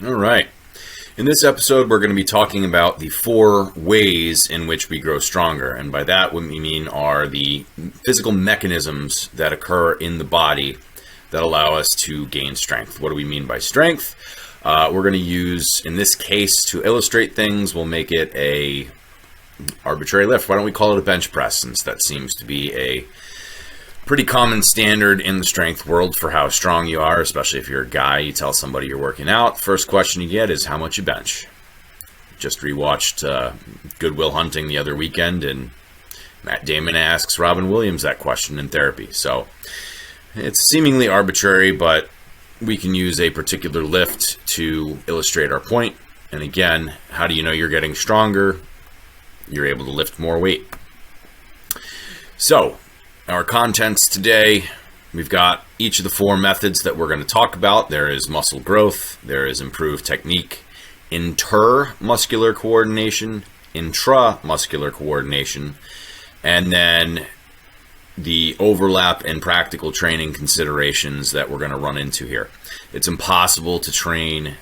All right. In this episode, we're going to be talking about the 4 ways in which we grow stronger. And by that, what we mean are the physical mechanisms that occur in the body that allow us to gain strength. What do we mean by strength? We're going to use, in this case, to illustrate things, we'll make it a arbitrary lift. Why don't we call it a bench press, since that seems to be a pretty common standard in the strength world for how strong you are, especially if you're a guy. You tell somebody you're working out, first question you get is how much you bench. Just rewatched Good Will Hunting the other weekend, and Matt Damon asks Robin Williams that question in therapy. So it's seemingly arbitrary, but we can use a particular lift to illustrate our point. And again, how do you know you're getting stronger? You're able to lift more weight. So our contents today, we've got each of the 4 methods that we're going to talk about. There is muscle growth, there is improved technique, intermuscular coordination, intramuscular coordination, and then the overlap and practical training considerations that we're going to run into here. It's impossible to train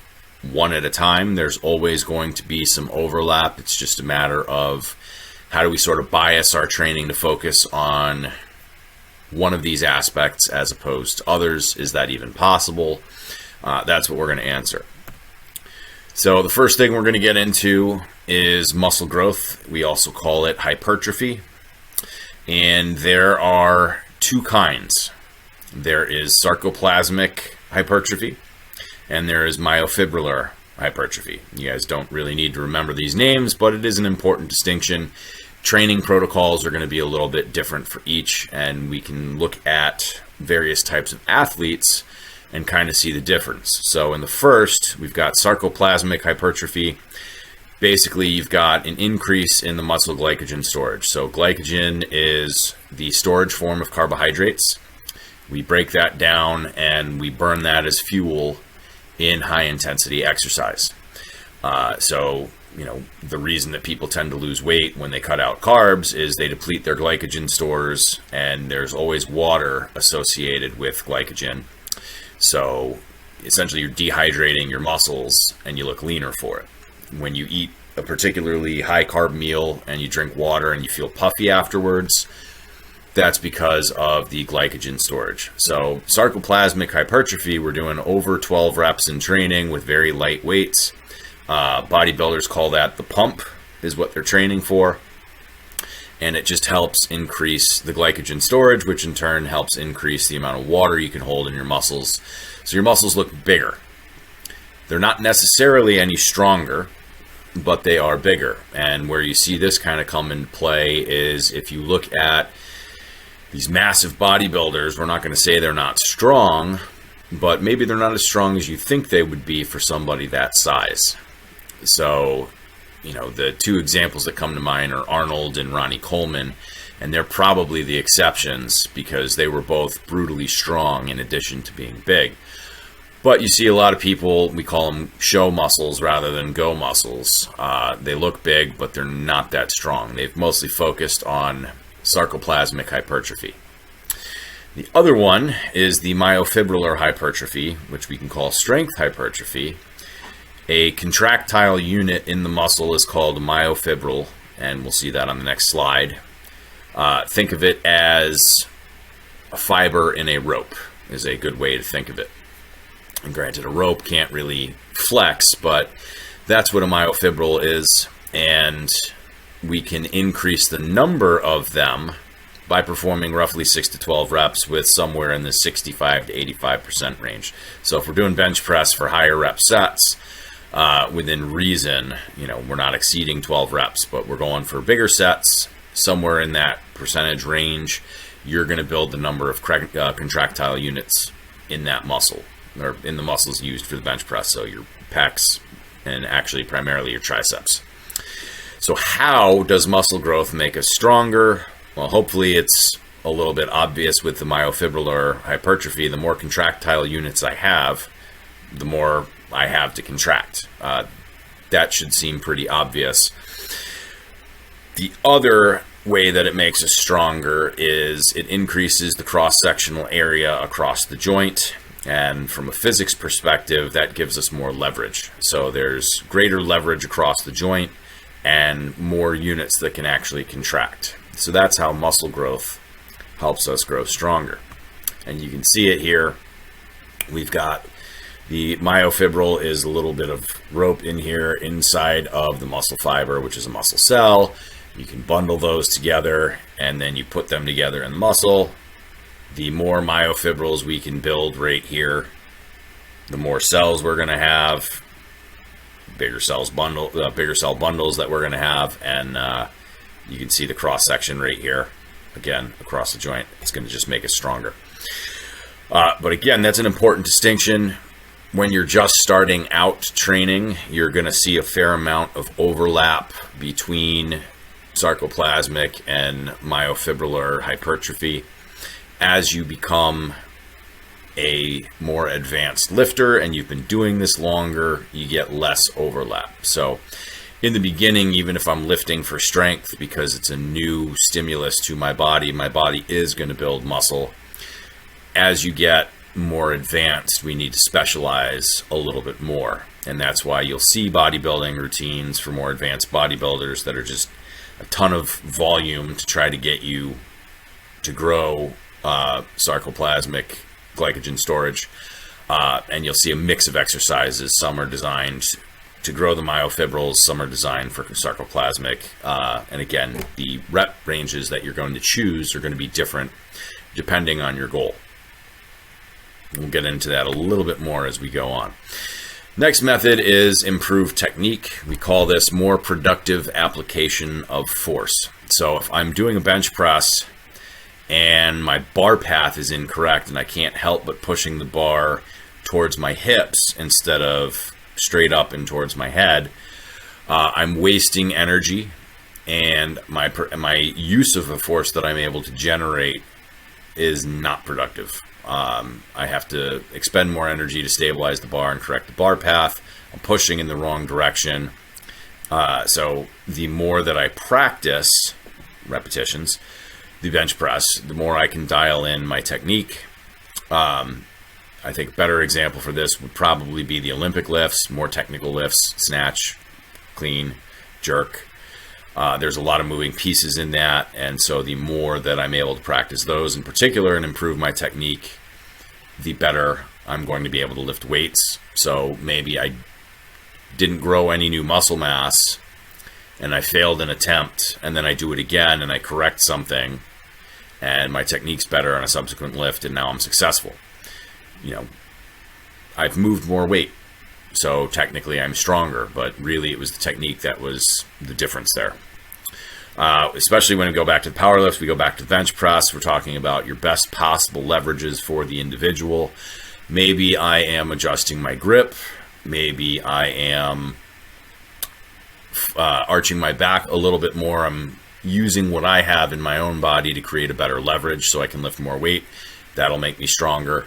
one at a time. There's always going to be some overlap. It's just a matter of how do we sort of bias our training to focus on one of these aspects as opposed to others. Is that even possible? That's what we're going to answer. So the first thing we're going to get into is muscle growth. We also call it hypertrophy. And there are 2 kinds. There is sarcoplasmic hypertrophy, and there is myofibrillar hypertrophy. You guys don't really need to remember these names, but it is an important distinction. Training protocols are going to be a little bit different for each, and we can look at various types of athletes and kind of see the difference. So in the first, we've got sarcoplasmic hypertrophy. Basically, you've got an increase in the muscle glycogen storage. So glycogen is the storage form of carbohydrates. We break that down and we burn that as fuel in high intensity exercise. The reason that people tend to lose weight when they cut out carbs is they deplete their glycogen stores, and there's always water associated with glycogen. So essentially you're dehydrating your muscles and you look leaner for it. When you eat a particularly high carb meal and you drink water and you feel puffy afterwards, that's because of the glycogen storage. So sarcoplasmic hypertrophy, we're doing over 12 reps in training with very light weights. Bodybuilders call that the pump, is what they're training for. And it just helps increase the glycogen storage, which in turn helps increase the amount of water you can hold in your muscles. So your muscles look bigger. They're not necessarily any stronger, but they are bigger. And where you see this kind of come into play is if you look at these massive bodybuilders, we're not going to say they're not strong, but maybe they're not as strong as you think they would be for somebody that size. So, the 2 examples that come to mind are Arnold and Ronnie Coleman, and they're probably the exceptions because they were both brutally strong in addition to being big. But you see a lot of people, we call them show muscles rather than go muscles. They look big, but they're not that strong. They've mostly focused on sarcoplasmic hypertrophy. The other one is the myofibrillar hypertrophy, which we can call strength hypertrophy. A contractile unit in the muscle is called myofibril, and we'll see that on the next slide. Think of it as a fiber in a rope is a good way to think of it. And granted, a rope can't really flex, but that's what a myofibril is, and we can increase the number of them by performing roughly 6 to 12 reps with somewhere in the 65 to 85% range. So if we're doing bench press for higher rep sets, within reason, we're not exceeding 12 reps, but we're going for bigger sets, somewhere in that percentage range, you're going to build the number of contractile units in that muscle, or in the muscles used for the bench press, so your pecs and actually primarily your triceps. So how does muscle growth make us stronger? Well, hopefully it's a little bit obvious with the myofibrillar hypertrophy. The more contractile units I have, the more I have to contract. That should seem pretty obvious. The other way that it makes us stronger is it increases the cross-sectional area across the joint. And from a physics perspective, that gives us more leverage. So there's greater leverage across the joint and more units that can actually contract. So that's how muscle growth helps us grow stronger. And you can see it here. We've got the myofibril is a little bit of rope in here inside of the muscle fiber, which is a muscle cell. You can bundle those together and then you put them together in the muscle. The more myofibrils we can build right here, the more cells we're going to have, bigger cell bundles that we're going to have, and you can see the cross section right here. Again, across the joint, it's going to just make us stronger. But again, that's an important distinction. When you're just starting out training, you're going to see a fair amount of overlap between sarcoplasmic and myofibrillar hypertrophy. As you become a more advanced lifter and you've been doing this longer, you get less overlap. So in the beginning, even if I'm lifting for strength because it's a new stimulus to my body is going to build muscle. As you get more advanced, we need to specialize a little bit more. And that's why you'll see bodybuilding routines for more advanced bodybuilders that are just a ton of volume to try to get you to grow sarcoplasmic glycogen storage. And you'll see a mix of exercises. Some are designed to grow the myofibrils, some are designed for sarcoplasmic. And again, the rep ranges that you're going to choose are going to be different depending on your goal. We'll get into that a little bit more as we go on. Next method is improved technique. We call this more productive application of force. So if I'm doing a bench press and my bar path is incorrect and I can't help but pushing the bar towards my hips instead of straight up and towards my head, I'm wasting energy, and my use of the force that I'm able to generate is not productive. I have to expend more energy to stabilize the bar and correct the bar path. I'm pushing in the wrong direction. So the more that I practice repetitions, the bench press, the more I can dial in my technique. I think a better example for this would probably be the Olympic lifts, more technical lifts, snatch, clean, jerk. There's a lot of moving pieces in that, and so the more that I'm able to practice those in particular and improve my technique, the better I'm going to be able to lift weights. So maybe I didn't grow any new muscle mass and I failed an attempt, and then I do it again and I correct something and my technique's better on a subsequent lift, and now I'm successful. You know, I've moved more weight, so technically I'm stronger, but really it was the technique that was the difference there. Especially when we go back to the power lifts, we go back to the bench press, we're talking about your best possible leverages for the individual. Maybe I am adjusting my grip. Maybe I am arching my back a little bit more. I'm using what I have in my own body to create a better leverage so I can lift more weight. That'll make me stronger.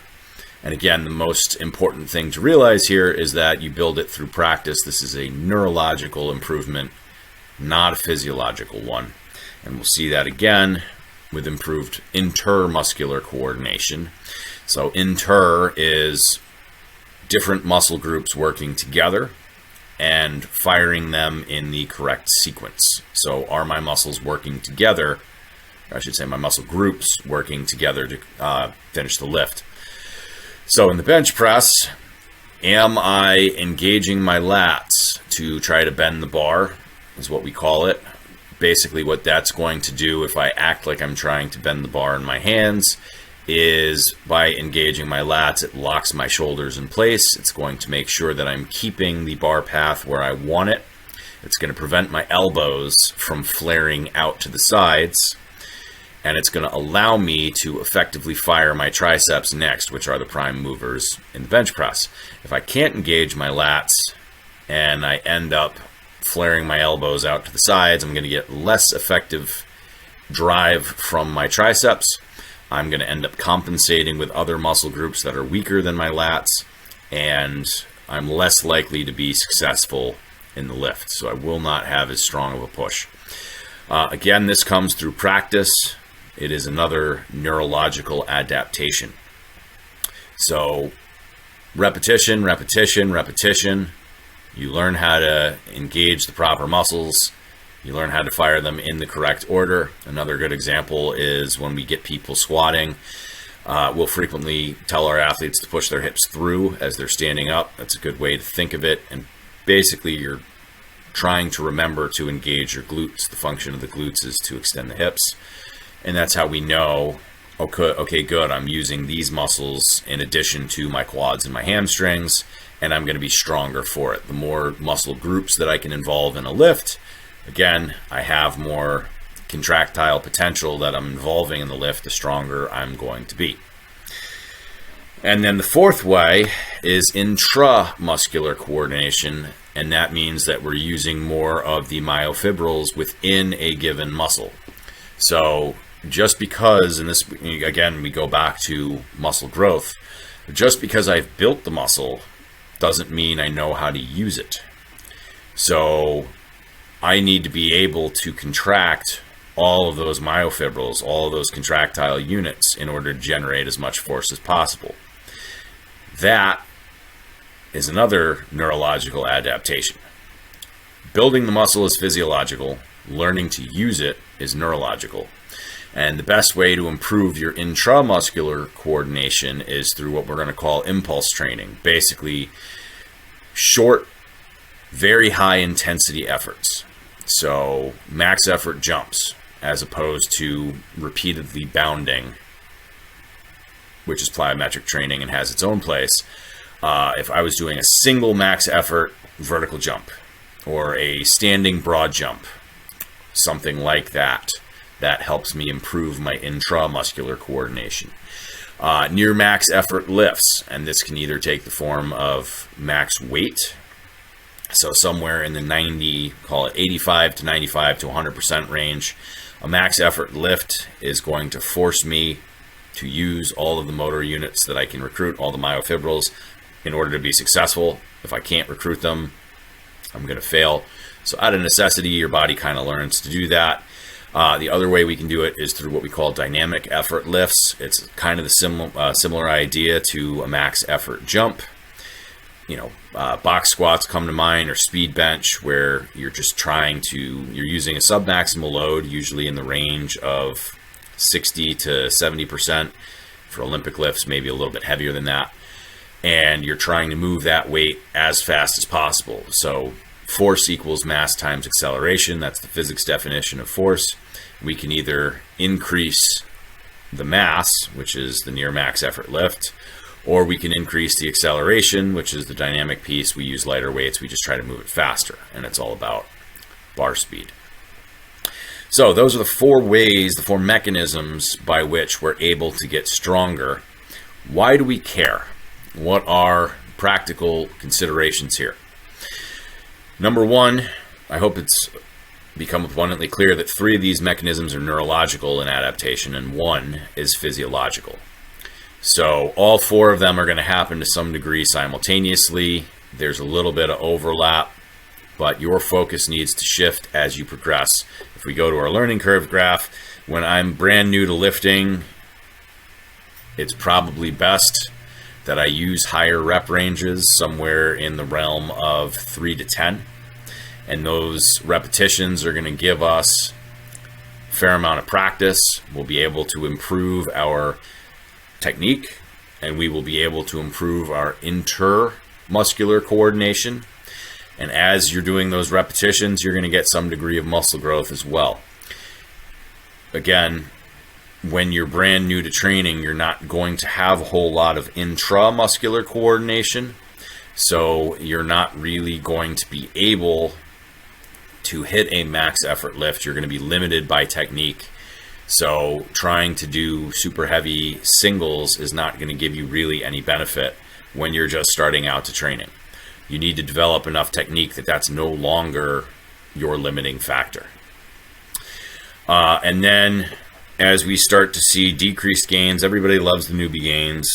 And again, the most important thing to realize here is that you build it through practice. This is a neurological improvement, not a physiological one. And we'll see that again with improved intermuscular coordination. So inter is different muscle groups working together and firing them in the correct sequence. So are my muscles working together, or I should say my muscle groups working together to finish the lift? So in the bench press, am I engaging my lats to try to bend the bar, is what we call it. Basically what that's going to do if I act like I'm trying to bend the bar in my hands is by engaging my lats, it locks my shoulders in place. It's going to make sure that I'm keeping the bar path where I want it. It's going to prevent my elbows from flaring out to the sides. And it's going to allow me to effectively fire my triceps next, which are the prime movers in the bench press. If I can't engage my lats and I end up flaring my elbows out to the sides, I'm going to get less effective drive from my triceps. I'm going to end up compensating with other muscle groups that are weaker than my lats, and I'm less likely to be successful in the lift. So I will not have as strong of a push. Again, this comes through practice. It is another neurological adaptation. So repetition, repetition, repetition. You learn how to engage the proper muscles. You learn how to fire them in the correct order. Another good example is when we get people squatting. We'll frequently tell our athletes to push their hips through as they're standing up. That's a good way to think of it. And basically, you're trying to remember to engage your glutes. The function of the glutes is to extend the hips. And that's how we know, okay, good, I'm using these muscles in addition to my quads and my hamstrings, and I'm going to be stronger for it. The more muscle groups that I can involve in a lift, again, I have more contractile potential that I'm involving in the lift, the stronger I'm going to be. And then the fourth way is intramuscular coordination, and that means that we're using more of the myofibrils within a given muscle. So just because, and this, again, we go back to muscle growth, just because I've built the muscle doesn't mean I know how to use it. So I need to be able to contract all of those myofibrils, all of those contractile units in order to generate as much force as possible. That is another neurological adaptation. Building the muscle is physiological. Learning to use it is neurological. And the best way to improve your intramuscular coordination is through what we're going to call impulse training. Basically, short, very high intensity efforts. So max effort jumps as opposed to repeatedly bounding, which is plyometric training and has its own place. If I was doing a single max effort vertical jump or a standing broad jump, something like that, that helps me improve my intramuscular coordination. Near max effort lifts, and this can either take the form of max weight, so somewhere in the 90, call it 85 to 95 to 100% range. A max effort lift is going to force me to use all of the motor units that I can recruit, all the myofibrils, in order to be successful. If I can't recruit them, I'm going to fail. So out of necessity, your body kind of learns to do that. The other way we can do it is through what we call dynamic effort lifts. It's kind of the similar idea to a max effort jump. Box squats come to mind, or speed bench, where you're just you're using a submaximal load, usually in the range of 60 to 70%. For Olympic lifts, maybe a little bit heavier than that. And you're trying to move that weight as fast as possible. So force equals mass times acceleration. That's the physics definition of force. We can either increase the mass, which is the near max effort lift, or we can increase the acceleration, which is the dynamic piece. We use lighter weights. We just try to move it faster, and it's all about bar speed. So those are the four ways, the four mechanisms by which we're able to get stronger. Why do we care? What are practical considerations here? Number one, I hope it's become abundantly clear that 3 of these mechanisms are neurological in adaptation and 1 is physiological. So all 4 of them are going to happen to some degree simultaneously. There's a little bit of overlap, but your focus needs to shift as you progress. If we go to our learning curve graph, when I'm brand new to lifting, it's probably best that I use higher rep ranges, somewhere in the realm of 3 to 10. And those repetitions are going to give us a fair amount of practice. We'll be able to improve our technique, and we will be able to improve our intermuscular coordination. And as you're doing those repetitions, you're going to get some degree of muscle growth as well. Again, when you're brand new to training, you're not going to have a whole lot of intramuscular coordination. So you're not really going to be able to hit a max effort lift. You're going to be limited by technique. So trying to do super heavy singles is not going to give you really any benefit when you're just starting out to training. You need to develop enough technique that that's no longer your limiting factor. And then as we start to see decreased gains, everybody loves the newbie gains.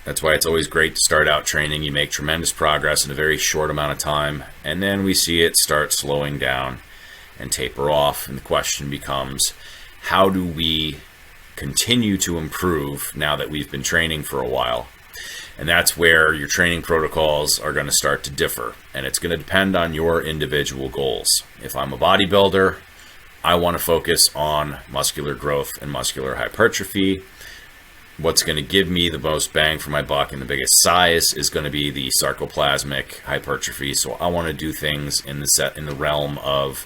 That's why it's always great to start out training. You make tremendous progress in a very short amount of time, and then we see it start slowing down and taper off. And the question becomes, how do we continue to improve now that we've been training for a while? And that's where your training protocols are going to start to differ. And it's going to depend on your individual goals. If I'm a bodybuilder, I want to focus on muscular growth and muscular hypertrophy. What's going to give me the most bang for my buck and the biggest size is going to be the sarcoplasmic hypertrophy. So I want to do things in the realm of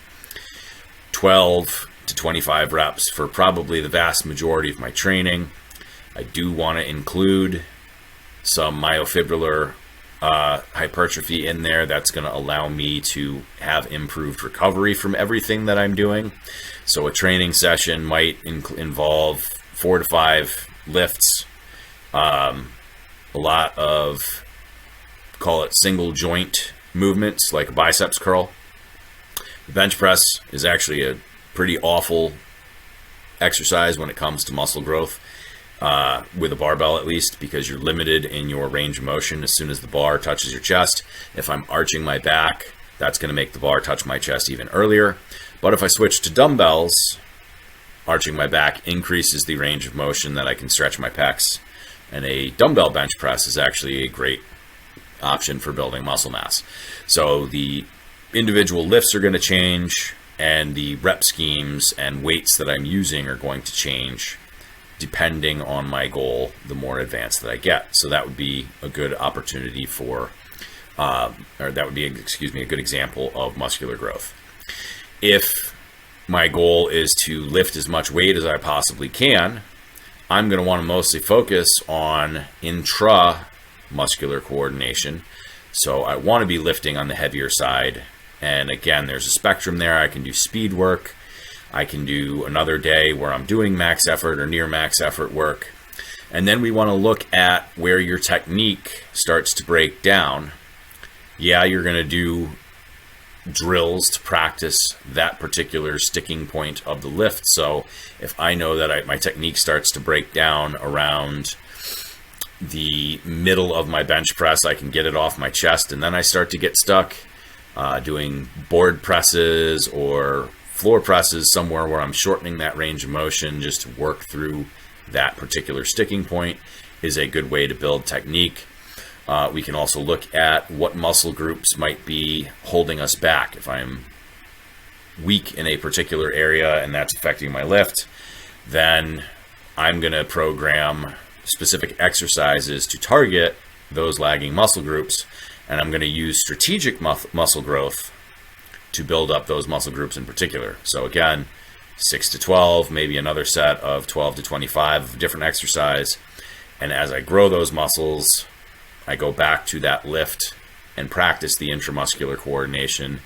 12 to 25 reps for probably the vast majority of my training. I do want to include some myofibrillar hypertrophy in there. That's going to allow me to have improved recovery from everything that I'm doing. So a training session might involve 4 to 5 lifts, a lot of, call it single joint movements like a biceps curl. The bench press is actually a pretty awful exercise when it comes to muscle growth, with a barbell at least, because you're limited in your range of motion as soon as the bar touches your chest. If I'm arching my back, that's going to make the bar touch my chest even earlier. But if I switch to dumbbells, arching my back increases the range of motion that I can stretch my pecs. And a dumbbell bench press is actually a great option for building muscle mass. So the individual lifts are going to change, and the rep schemes and weights that I'm using are going to change depending on my goal, the more advanced that I get. So that would be a good opportunity for, or that would be, a good example of muscular growth. If my goal is to lift as much weight as I possibly can, I'm going to want to mostly focus on intramuscular coordination. So I want to be lifting on the heavier side. And again, there's a spectrum there. I can do speed work. I can do another day where I'm doing max effort or near max effort work. And then we want to look at where your technique starts to break down. Yeah, you're going to do drills to practice that particular sticking point of the lift. So if I know that my technique starts to break down around the middle of my bench press, I can get it off my chest, and then I start to get stuck doing board presses or floor presses somewhere where I'm shortening that range of motion just to work through that particular sticking point is a good way to build technique. We can also look at what muscle groups might be holding us back. If I'm weak in a particular area and that's affecting my lift, then I'm going to program specific exercises to target those lagging muscle groups, and I'm going to use strategic muscle growth to build up those muscle groups in particular. So again, 6 to 12, maybe another set of 12 to 25 of a different exercise. And as I grow those muscles, I go back to that lift and practice the intramuscular coordination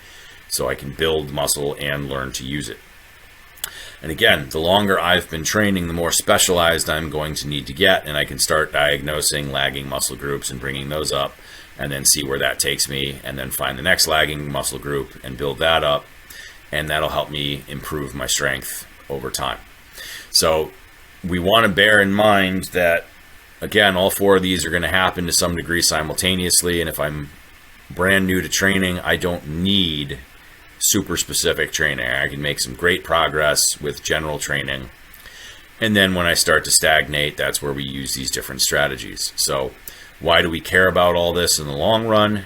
so I can build muscle and learn to use it. And again, the longer I've been training, the more specialized I'm going to need to get, and I can start diagnosing lagging muscle groups and bringing those up, and then see where that takes me, and then find the next lagging muscle group and build that up, and that'll help me improve my strength over time. So we want to bear in mind that, again, all 4 of these are going to happen to some degree simultaneously, and if I'm brand new to training, I don't need super specific training. I can make some great progress with general training, and then when I start to stagnate, that's where we use these different strategies. So why do we care about all this in the long run?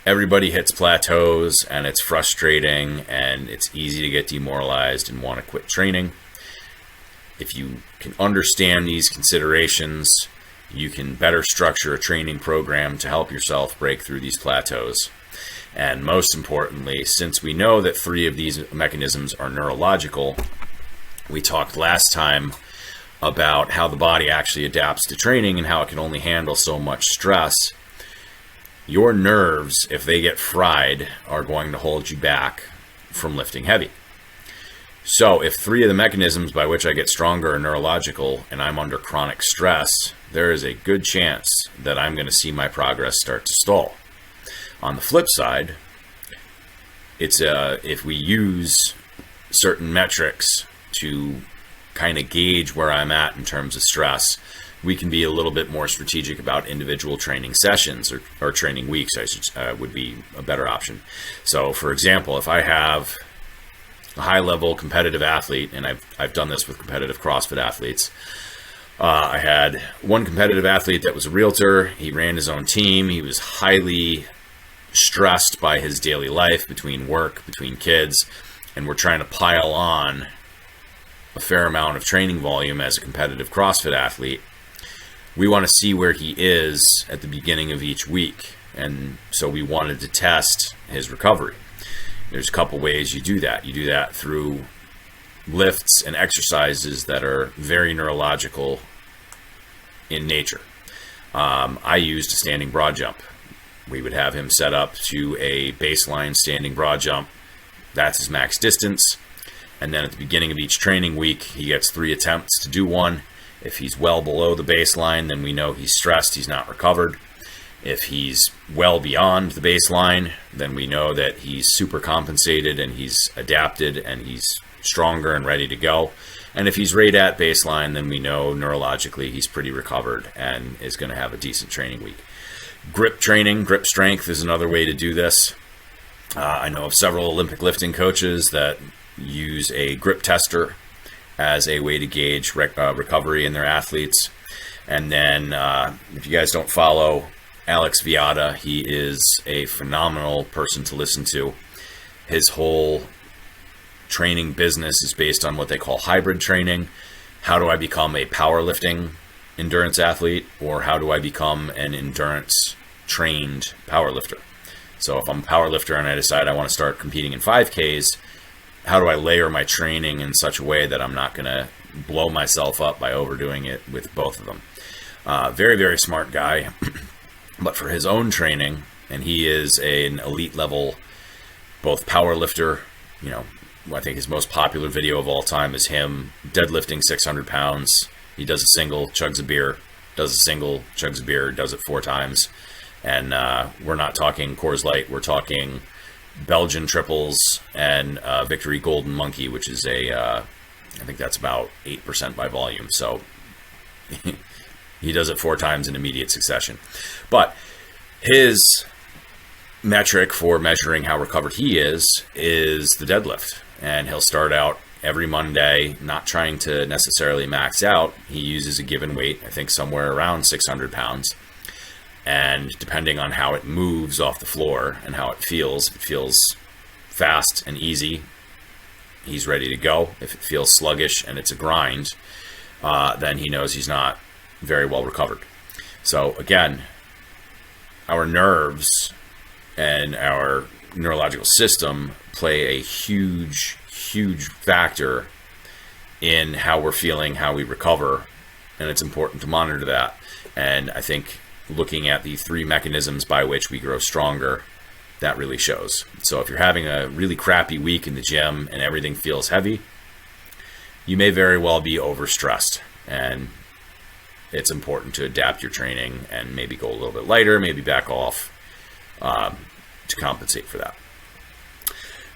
Everybody hits plateaus, and it's frustrating, and it's easy to get demoralized and want to quit training. If you can understand these considerations, you can better structure a training program to help yourself break through these plateaus. And most importantly, since we know that 3 of these mechanisms are neurological, we talked last time about how the body actually adapts to training and how it can only handle so much stress. Your nerves, if they get fried, are going to hold you back from lifting heavy. So if 3 of the mechanisms by which I get stronger are neurological and I'm under chronic stress, there is a good chance that I'm going to see my progress start to stall. On the flip side, it's if we use certain metrics to kind of gauge where I'm at in terms of stress, we can be a little bit more strategic about individual training sessions or training weeks, would be a better option. So for example, if I have a high level competitive athlete, and I've done this with competitive CrossFit athletes, I had one competitive athlete that was a realtor. He ran his own team. He was highly stressed by his daily life between work, between kids, and we're trying to pile on a fair amount of training volume as a competitive CrossFit athlete. We want to see where he is at the beginning of each week, and so we wanted to test his recovery. There's a couple ways you do that. You do that through lifts and exercises that are very neurological in nature. I used a standing broad jump. We would have him set up to a baseline standing broad jump. That's his max distance. And then at the beginning of each training week, he gets 3 attempts to do one. If he's well below the baseline, then we know he's stressed, he's not recovered. If he's well beyond the baseline, then we know that he's super compensated and he's adapted and he's stronger and ready to go. And if he's right at baseline, then we know neurologically he's pretty recovered and is going to have a decent training week. Grip training, grip strength is another way to do this. I know of several Olympic lifting coaches that use a grip tester as a way to gauge recovery in their athletes. And then if you guys don't follow Alex Viada, he is a phenomenal person to listen to. His whole training business is based on what they call hybrid training. How do I become a powerlifting endurance athlete, or how do I become an endurance trained powerlifter? So if I'm a powerlifter and I decide I want to start competing in 5Ks, how do I layer my training in such a way that I'm not going to blow myself up by overdoing it with both of them? Very, very smart guy. But for his own training, and he is an elite level, both powerlifter, I think his most popular video of all time is him deadlifting 600 pounds. He does a single, chugs a beer, does a single, chugs a beer, does it 4 times. And we're not talking Coors Light, we're talking Belgian triples and Victory Golden Monkey, which is I think that's about 8% by volume. So he does it 4 times in immediate succession. But his metric for measuring how recovered he is the deadlift. And he'll start out every Monday not trying to necessarily max out. He uses a given weight, I think somewhere around 600 pounds. And depending on how it moves off the floor and how it feels, if it feels fast and easy, he's ready to go. If it feels sluggish and it's a grind, then he knows he's not very well recovered. So again, our nerves and our neurological system play a huge, huge factor in how we're feeling, how we recover, and it's important to monitor that. And I think looking at the 3 mechanisms by which we grow stronger, that really shows. So if you're having a really crappy week in the gym and everything feels heavy, you may very well be overstressed, and it's important to adapt your training and maybe go a little bit lighter, maybe back off to compensate for that.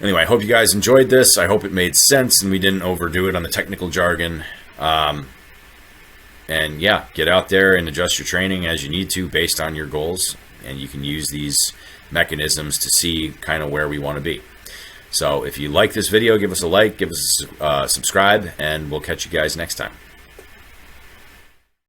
Anyway, I hope you guys enjoyed this. I hope it made sense and we didn't overdo it on the technical jargon. And yeah, get out there and adjust your training as you need to based on your goals. And you can use these mechanisms to see kind of where we want to be. So if you like this video, give us a like, give us a subscribe, and we'll catch you guys next time.